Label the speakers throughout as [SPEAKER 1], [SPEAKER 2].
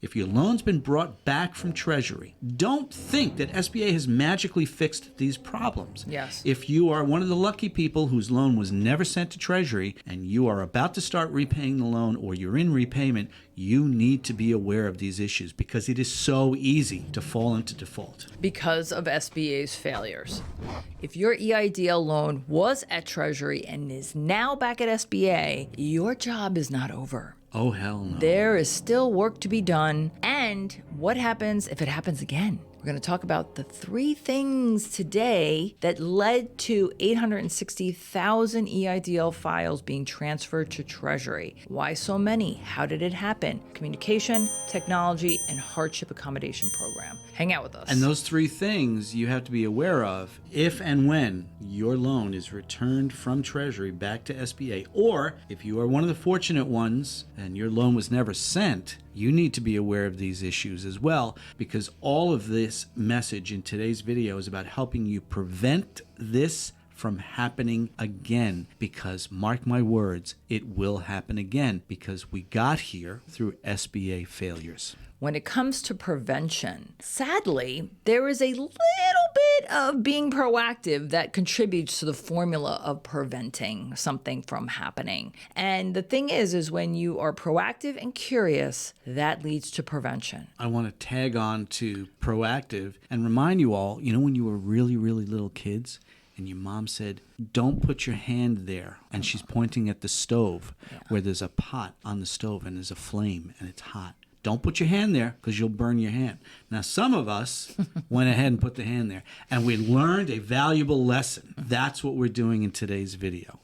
[SPEAKER 1] If your loan's been brought back from Treasury, don't think that SBA has magically fixed these problems.
[SPEAKER 2] Yes.
[SPEAKER 1] If you are one of the lucky people whose loan was never sent to Treasury and you are about to start repaying the loan or you're in repayment, you need to be aware of these issues because it is so easy to fall into default.
[SPEAKER 2] Because of SBA's failures. If your EIDL loan was at Treasury and is now back at SBA, your job is not over.
[SPEAKER 1] Oh, hell no.
[SPEAKER 2] There is still work to be done. And what happens if it happens again? We're going to talk about the 3 things today that led to 860,000 EIDL files being transferred to Treasury. Why so many? How did it happen? Communication, technology, and hardship accommodation program. Hang out with us.
[SPEAKER 1] And those 3 things you have to be aware of if and when your loan is returned from Treasury back to SBA, or if you are one of the fortunate ones and your loan was never sent, you need to be aware of these issues as well, because all of this message in today's video is about helping you prevent this from happening again, because mark my words, it will happen again because we got here through SBA failures.
[SPEAKER 2] When it comes to prevention, sadly, there is a little bit of being proactive that contributes to the formula of preventing something from happening. And the thing is when you are proactive and curious, that leads to prevention.
[SPEAKER 1] I want to tag on to proactive and remind you all, when you were really, really little kids, and your mom said, don't put your hand there. And she's pointing at the stove where there's a pot on the stove and there's a flame and it's hot. Don't put your hand there because you'll burn your hand. Now, some of us went ahead and put the hand there and we learned a valuable lesson. That's what we're doing in today's video.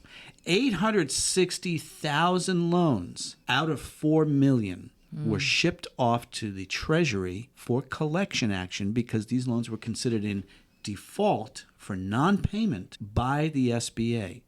[SPEAKER 1] 860,000 loans out of 4 million were shipped off to the Treasury for collection action because these loans were considered in default for non-payment by the SBA.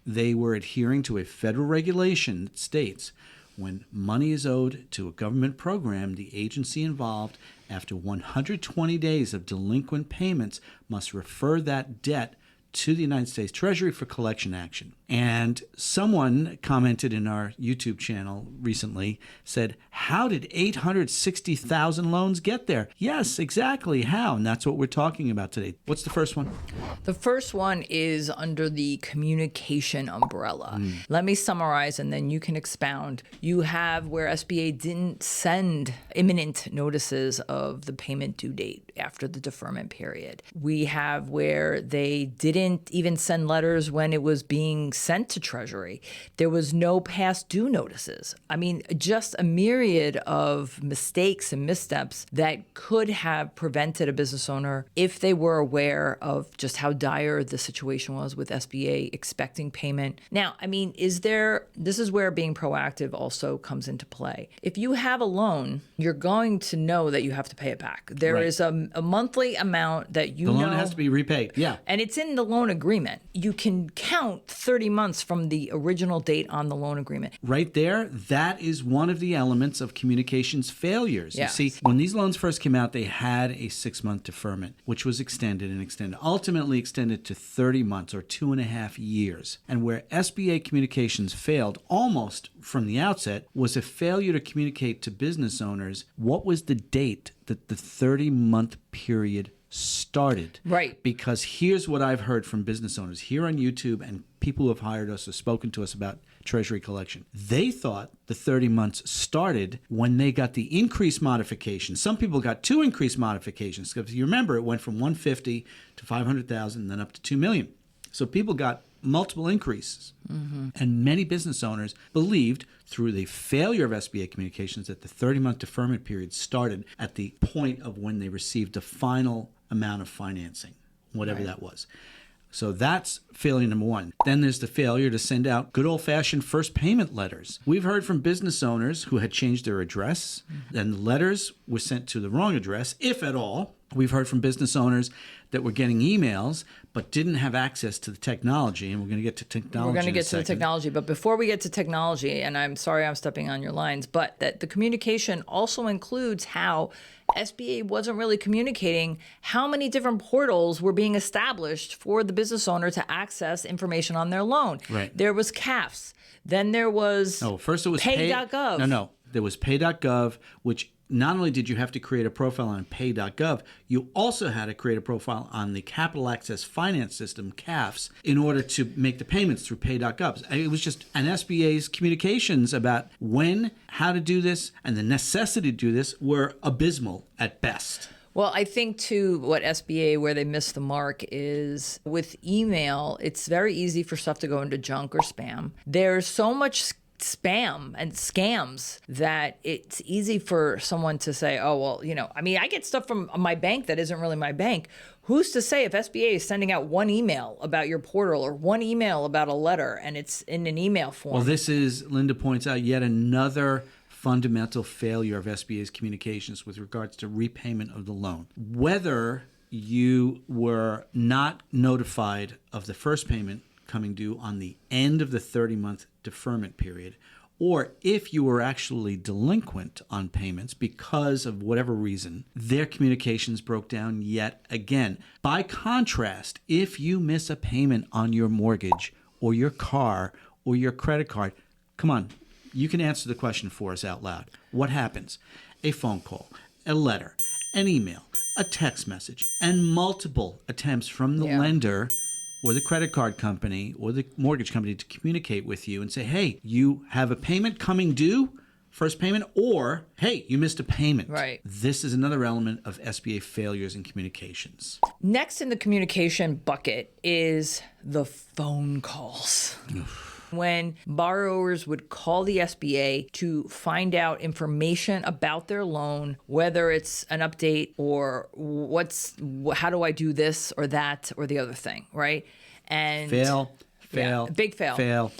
[SPEAKER 1] They were adhering to a federal regulation that states when money is owed to a government program, the agency involved, after 120 days of delinquent payments, must refer that debt to the United States Treasury for collection action. And someone commented in our YouTube channel recently, said, how did 860,000 loans get there? Yes, exactly. How? And that's what we're talking about today. What's the first one?
[SPEAKER 2] The first one is under the communication umbrella. Let me summarize and then you can expound. You have where SBA didn't send imminent notices of the payment due date after the deferment period. We have where they didn't even send letters when it was being sent to Treasury. There was no past due notices. I mean, just a myriad of mistakes and missteps that could have prevented a business owner, if they were aware of just how dire the situation was with SBA expecting payment. Now, I mean, this is where being proactive also comes into play. If you have a loan, you're going to know that you have to pay it back. There is a monthly amount that
[SPEAKER 1] the loan has to be repaid. Yeah.
[SPEAKER 2] And it's in the loan agreement. You can count 30 months from the original date on the loan agreement.
[SPEAKER 1] Right there, that is one of the elements of communications failures.
[SPEAKER 2] Yes.
[SPEAKER 1] You see, when these loans first came out, they had a 6-month deferment, which was extended, ultimately extended to 30 months or 2.5 years. And where SBA communications failed almost from the outset was a failure to communicate to business owners what was the date that the 30-month period started.
[SPEAKER 2] Right.
[SPEAKER 1] Because here's what I've heard from business owners here on YouTube and people who have hired us or spoken to us about Treasury collection. They thought the 30 months started when they got the increase modification. Some people got 2 increase modifications. Because you remember, it went from 150 to 500,000 and then up to 2 million. So people got multiple increases. And many business owners believed through the failure of SBA communications that the 30-month deferment period started at the point of when they received the final amount of financing, whatever that was. So that's failure number 1. Then there's the failure to send out good old-fashioned first payment letters. We've heard from business owners who had changed their address, and the letters were sent to the wrong address, if at all. We've heard from business owners that were getting emails but didn't have access to the technology, and we're going to get to technology.
[SPEAKER 2] We're going to get
[SPEAKER 1] to
[SPEAKER 2] the technology, but before we get to technology, and I'm sorry I'm stepping on your lines, but that the communication also includes how SBA wasn't really communicating how many different portals were being established for the business owner to access information on their loan.
[SPEAKER 1] Right.
[SPEAKER 2] There was CAFs. Then there was
[SPEAKER 1] first it was
[SPEAKER 2] pay.gov.
[SPEAKER 1] No. There was pay.gov, which not only did you have to create a profile on pay.gov, you also had to create a profile on the Capital Access Finance System, CAFS, in order to make the payments through pay.gov. It was just an SBA's communications about when, how to do this, and the necessity to do this were abysmal at best.
[SPEAKER 2] Well, I think, too, what SBA, where they missed the mark is with email, it's very easy for stuff to go into junk or spam. There's so much spam and scams that it's easy for someone to say, oh, well, I get stuff from my bank that isn't really my bank. Who's to say if SBA is sending out one email about your portal or one email about a letter and it's in an email form?
[SPEAKER 1] Well, this is, Linda points out, yet another fundamental failure of SBA's communications with regards to repayment of the loan. Whether you were not notified of the first payment coming due on the end of the 30-month deferment period, or if you were actually delinquent on payments because of whatever reason, their communications broke down yet again. By contrast, if you miss a payment on your mortgage or your car or your credit card, come on, you can answer the question for us out loud. What happens? A phone call, a letter, an email, a text message, and multiple attempts from the lender or the credit card company or the mortgage company to communicate with you and say, hey, you have a payment coming due, first payment, or, hey, you missed a payment.
[SPEAKER 2] Right.
[SPEAKER 1] This is another element of SBA failures in communications.
[SPEAKER 2] Next in the communication bucket is the phone calls. When borrowers would call the SBA to find out information about their loan, whether it's an update or how do I do this or that or the other thing, right? And big fail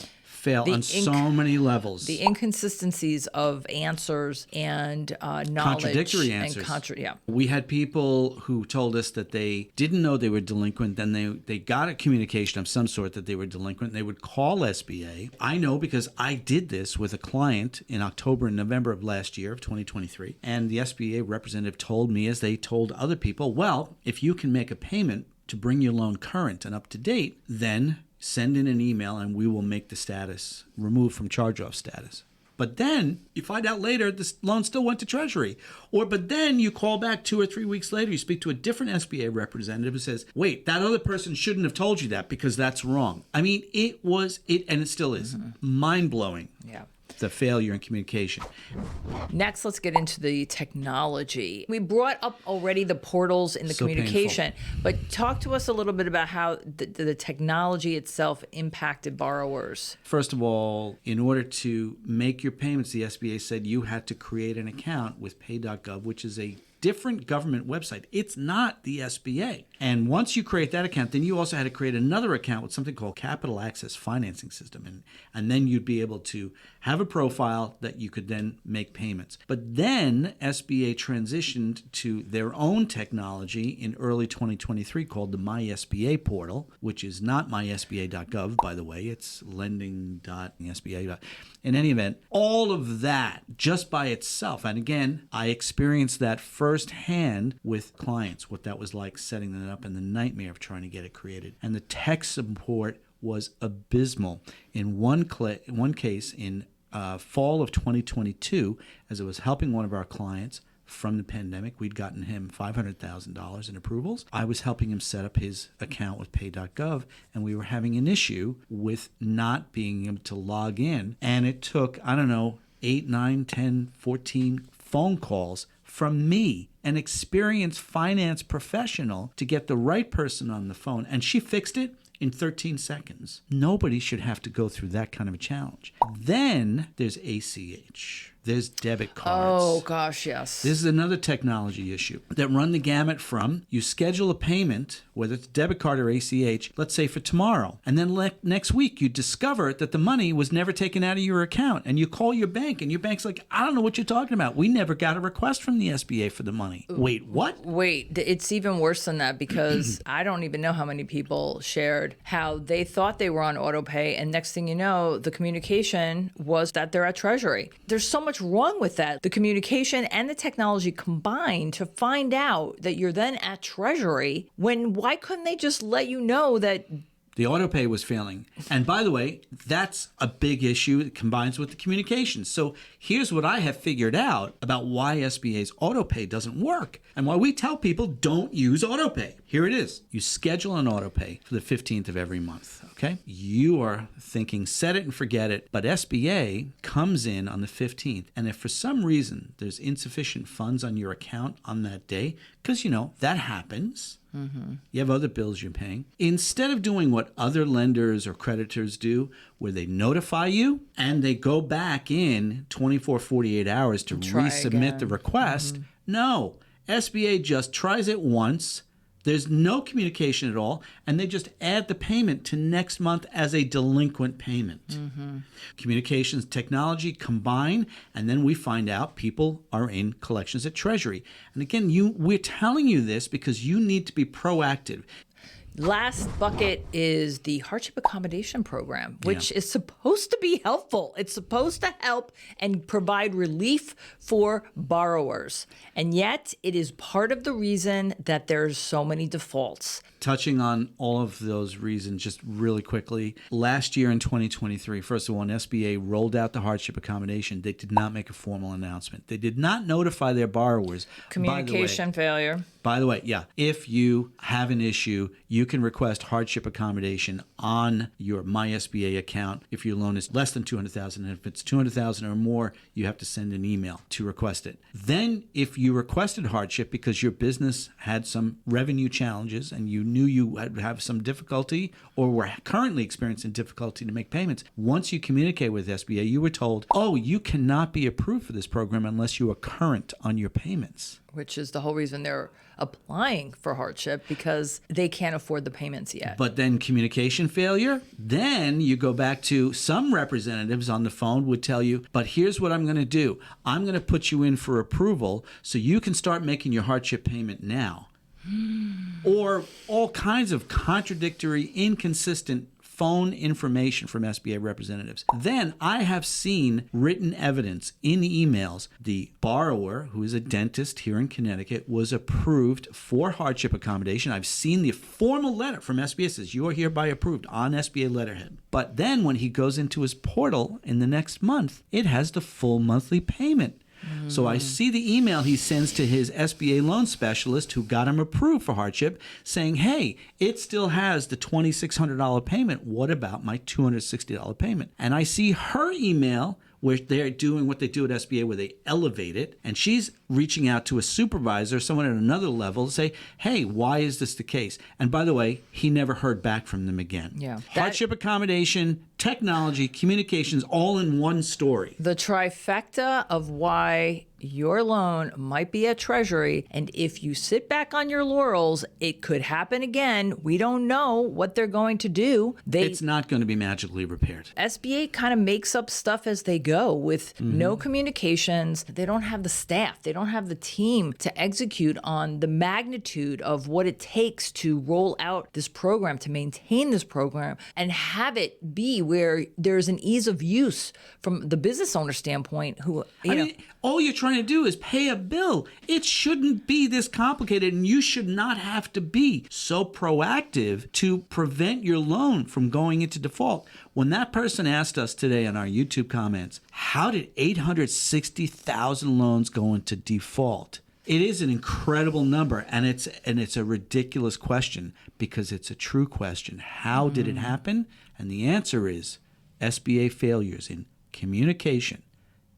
[SPEAKER 2] on so many levels. The inconsistencies of answers and knowledge.
[SPEAKER 1] Contradictory answers. We had people who told us that they didn't know they were delinquent. Then they got a communication of some sort that they were delinquent. They would call SBA. I know because I did this with a client in October and November of last year, of 2023. And the SBA representative told me, as they told other people, well, if you can make a payment to bring your loan current and up to date, then send in an email and we will make the status removed from charge-off status. But then you find out later this loan still went to Treasury. But then you call back 2 or 3 weeks later, you speak to a different SBA representative who says, wait, that other person shouldn't have told you that because that's wrong. I mean, it and it still is, mind-blowing.
[SPEAKER 2] Yeah.
[SPEAKER 1] The failure in communication.
[SPEAKER 2] Next, let's get into the technology. We brought up already the portals in the communication, but talk to us a little bit about how the technology itself impacted borrowers.
[SPEAKER 1] First of all, in order to make your payments, the SBA said you had to create an account with pay.gov, which is a different government website. It's not the SBA. And once you create that account, then you also had to create another account with something called Capital Access Financing System. And then you'd be able to have a profile that you could then make payments. But then SBA transitioned to their own technology in early 2023 called the MySBA portal, which is not mysba.gov, by the way. It's lending.sba. In any event, all of that just by itself. And again, I experienced that firsthand with clients, what that was like setting that up and the nightmare of trying to get it created. And the tech support was abysmal. In one case, in fall of 2022, as I was helping one of our clients from the pandemic, we'd gotten him $500,000 in approvals. I was helping him set up his account with pay.gov, and we were having an issue with not being able to log in. And it took, 8, 9, 10, 14 phone calls from me, an experienced finance professional, to get the right person on the phone. And she fixed it in 13 seconds. Nobody should have to go through that kind of a challenge. Then there's ACH. There's debit cards.
[SPEAKER 2] Oh, gosh, yes.
[SPEAKER 1] This is another technology issue that run the gamut from you schedule a payment, whether it's debit card or ACH, let's say for tomorrow. And then next week you discover that the money was never taken out of your account. And you call your bank and your bank's like, I don't know what you're talking about. We never got a request from the SBA for the money. Wait, what?
[SPEAKER 2] Wait, it's even worse than that because I don't even know how many people shared how they thought they were on auto pay. And next thing you know, the communication was that they're at Treasury. There's so much wrong with that. The communication and the technology combined to find out that you're then at Treasury why couldn't they just let you know that
[SPEAKER 1] The auto pay was failing. And by the way, that's a big issue that combines with the communications. So here's what I have figured out about why SBA's auto pay doesn't work and why we tell people don't use auto pay. Here it is. You schedule an auto pay for the 15th of every month, okay? You are thinking set it and forget it, but SBA comes in on the 15th. And if for some reason there's insufficient funds on your account on that day, because, that happens. You have other bills you're paying. Instead of doing what other lenders or creditors do, where they notify you and they go back in 24, 48 hours to resubmit the request, no. SBA just tries it once. There's no communication at all, and they just add the payment to next month as a delinquent payment. Communications technology combine, and then we find out people are in collections at Treasury. And again, we're telling you this because you need to be proactive.
[SPEAKER 2] Last bucket is the Hardship Accommodation Program, which is supposed to be helpful. It's supposed to help and provide relief for borrowers. And yet it is part of the reason that there's so many defaults.
[SPEAKER 1] Touching on all of those reasons just really quickly, last year in 2023, first of all, when SBA rolled out the hardship accommodation, they did not make a formal announcement. They did not notify their borrowers.
[SPEAKER 2] Communication failure.
[SPEAKER 1] By the way, if you have an issue, you can request hardship accommodation on your MySBA account if your loan is less than $200,000. And if it's $200,000 or more, you have to send an email to request it. Then if you requested hardship because your business had some revenue challenges and you knew you would have some difficulty or were currently experiencing difficulty to make payments, once you communicate with SBA, you were told, you cannot be approved for this program unless you are current on your payments.
[SPEAKER 2] Which is the whole reason they're applying for hardship, because they can't afford the payments yet.
[SPEAKER 1] But then communication failure, then you go back to some representatives on the phone would tell you, but here's what I'm going to do. I'm going to put you in for approval so you can start making your hardship payment now. Or all kinds of contradictory, inconsistent phone information from SBA representatives. Then I have seen written evidence in emails. The borrower, who is a dentist here in Connecticut, was approved for hardship accommodation. I've seen the formal letter from SBA says you are hereby approved on SBA letterhead. But then when he goes into his portal in the next month, it has the full monthly payment. So I see the email he sends to his SBA loan specialist who got him approved for hardship saying, hey, it still has the $2,600 payment. What about my $260 payment? And I see her email where they're doing what they do at SBA, where they elevate it, and she's reaching out to a supervisor, someone at another level, to say, hey, why is this the case? And by the way, he never heard back from them again.
[SPEAKER 2] Yeah.
[SPEAKER 1] Hardship accommodation, technology, communications, all in one story.
[SPEAKER 2] The trifecta of why your loan might be at Treasury, and if you sit back on your laurels, it could happen again. We don't know what they're going to do.
[SPEAKER 1] It's not going to be magically repaired.
[SPEAKER 2] SBA kind of makes up stuff as they go with no communications. They don't have the staff. They don't have the team to execute on the magnitude of what it takes to roll out this program, to maintain this program, and have it be where there's an ease of use from the business owner standpoint.
[SPEAKER 1] All you're trying to do is pay a bill. It shouldn't be this complicated, and you should not have to be so proactive to prevent your loan from going into default. When that person asked us today on our YouTube comments, how did 860,000 loans go into default? It is an incredible number, and it's a ridiculous question because it's a true question. How did it happen? And the answer is SBA failures in communication,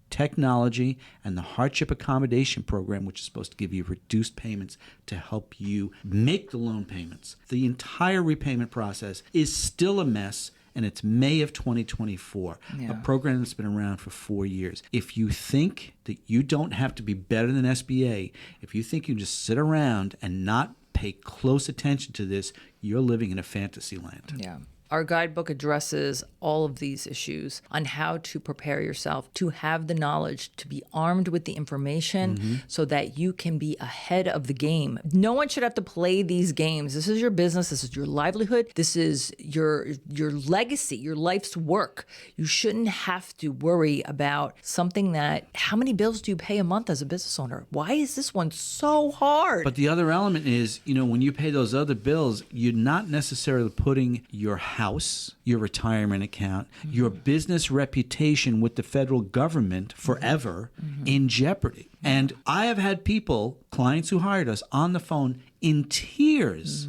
[SPEAKER 1] technology, and the hardship accommodation program, which is supposed to give you reduced payments to help you make the loan payments. The entire repayment process is still a mess, and it's May of 2024, a program that's been around for 4 years. If you think that you don't have to be better than SBA, if you think you can just sit around and not pay close attention to this, you're living in a fantasy land.
[SPEAKER 2] Yeah. Our guidebook addresses all of these issues on how to prepare yourself to have the knowledge, to be armed with the information so that you can be ahead of the game. No one should have to play these games. This is your business. This is your livelihood. This is your legacy, your life's work. You shouldn't have to worry about something that, how many bills do you pay a month as a business owner? Why is this one so hard?
[SPEAKER 1] But the other element is, when you pay those other bills, you're not necessarily putting your house, your retirement account, your business reputation with the federal government forever in jeopardy. And I have had people, clients who hired us, on the phone in tears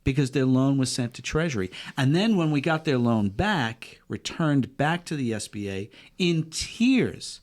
[SPEAKER 1] because their loan was sent to Treasury. And then when we got their loan back, returned back to the SBA in tears.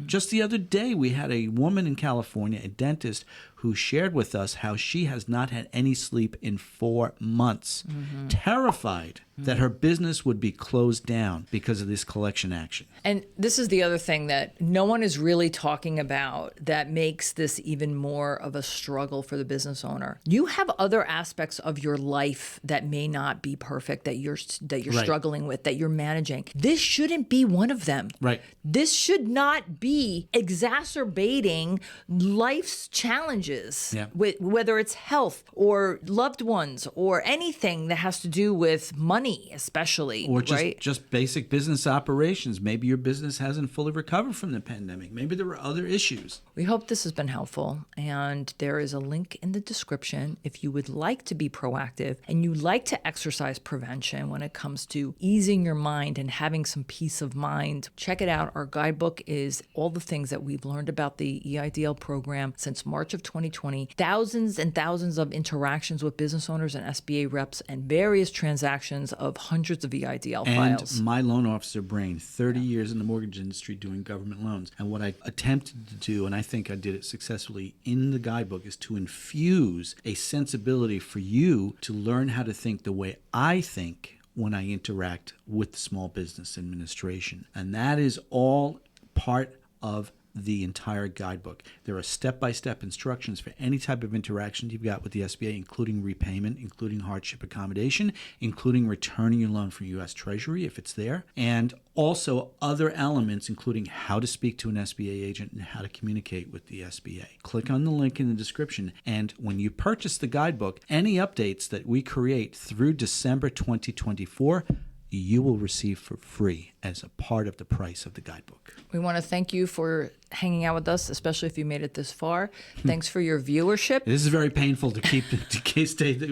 [SPEAKER 1] Just the other day, we had a woman in California, a dentist, who shared with us how she has not had any sleep in 4 months, terrified that her business would be closed down because of this collection action.
[SPEAKER 2] And this is the other thing that no one is really talking about that makes this even more of a struggle for the business owner. You have other aspects of your life that may not be perfect, that you're struggling with, that you're managing. This shouldn't be one of them.
[SPEAKER 1] Right.
[SPEAKER 2] This should not be exacerbating life's challenges, whether it's health or loved ones or anything that has to do with money, especially.
[SPEAKER 1] Or just basic business operations. Maybe your business hasn't fully recovered from the pandemic. Maybe there were other issues.
[SPEAKER 2] We hope this has been helpful. And there is a link in the description if you would like to be proactive and you like to exercise prevention when it comes to easing your mind and having some peace of mind. Check it out. Our guidebook is all the things that we've learned about the EIDL program since March of 2020. Thousands and thousands of interactions with business owners and SBA reps and various transactions of hundreds of EIDL files.
[SPEAKER 1] And my loan officer brain, 30 years in the mortgage industry doing government loans. And what I attempted to do, and I think I did it successfully in the guidebook, is to infuse a sensibility for you to learn how to think the way I think when I interact with the Small Business Administration. And that is all part of the entire guidebook. There are step-by-step instructions for any type of interaction you've got with the SBA, including repayment, including hardship accommodation, including returning your loan from U.S. Treasury if it's there, and also other elements, including how to speak to an SBA agent and how to communicate with the SBA. Click on the link in the description, and when you purchase the guidebook, any updates that we create through December 2024, you will receive for free as a part of the price of the guidebook.
[SPEAKER 2] We want to thank you for hanging out with us, especially if you made it this far. Thanks for your viewership.
[SPEAKER 1] This is very painful to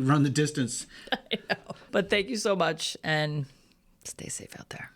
[SPEAKER 1] run the distance.
[SPEAKER 2] I know. But thank you so much, and stay safe out there.